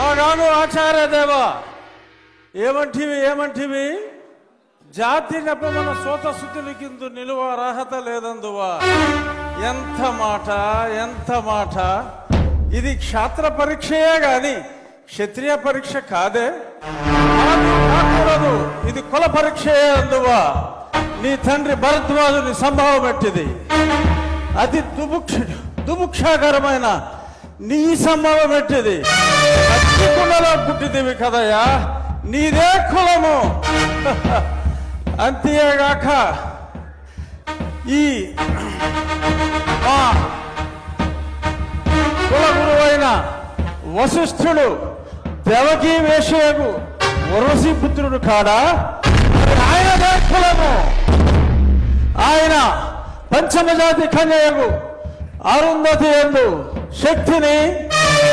ఆగాను ఆచార్య దేవా ఏమంటివి జాతి నెపమన సోత శుద్ధులకిందు నిలువ అర్హత లేదందువా ఎంత మాట ఇది క్షాత్ర పరీక్షయే గాని క్షత్రియ పరీక్ష కాదే కాకూడదు ఇది కుల పరీక్షయే అందువా నీ తండ్రి భరద్వాజుని సంభవం ఎట్టిది అతి దుముక్షాకరమైన నీ సంభవం ఎట్టిది కుండలో పుట్టిదివి కదయ్యా నీదే కులము అంతేగాక ఈ కుల గురువైన వశిష్ఠుడు దేవకీ వేషయకు ఉర్వశి పుత్రుడు కాడా ఆయనదే కులము ఆయన పంచమజాతి కన్యకు అరుంధతి యందు శక్తిని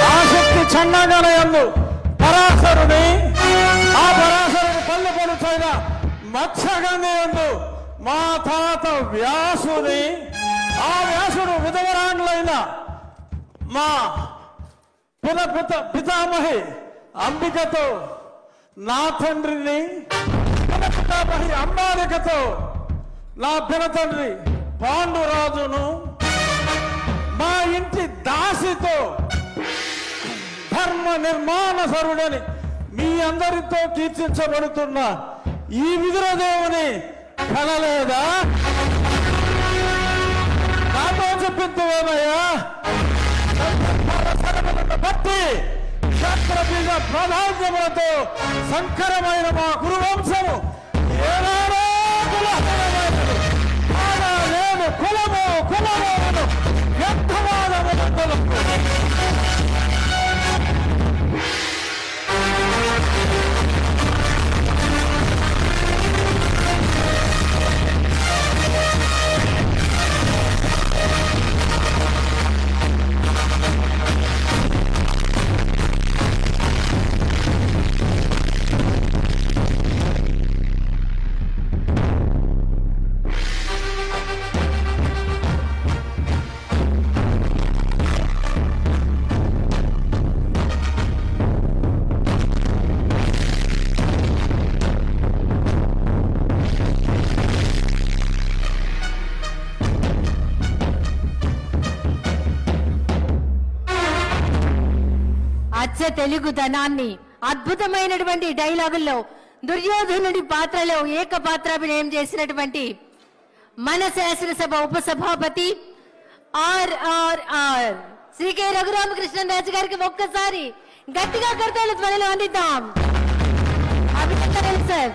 ఆ శక్తి చండాగన యందు పరాశరుని ఆ పరాశరుని పల్లె పడుచైన మత్స్యగంధి యందు మా తాత వ్యాసుని ఆ వ్యాసుడు విధవరాండ్లైన మా పితామహి అంబికతో నా తండ్రిని పితామహి అంబాలికతో నా పినతండ్రి పాండురాజును మా ఇంటి దాసితో ధర్మ నిర్మాణ సరుడని మీ అందరితో కీర్తించబడుతున్న ఈ విదురదేవుని కనలేదా నాతో చెప్పిందేమయ్యా బట్టి క్షత్రబీజ ప్రాధాన్యములతో సంకరమైన మా గురువంశము ఏనాడో నేను కులము వ్యర్థవాదములు తెలుగుదనాన్ని అద్భుతమైనటువంటి డైలాగుల్లో దుర్యోధనుడి పాత్రలో ఏకపాత్రాభినయం చేసినటువంటి మన శాసనసభ ఉపసభాపతి ఆర్ఆర్ఆర్ శ్రీ కె రఘురామకృష్ణరాజు గారికి ఒక్కసారి గట్టిగా కర్తవ్య ధ్వనిలో అందిద్దాం. అభినందనలు సార్.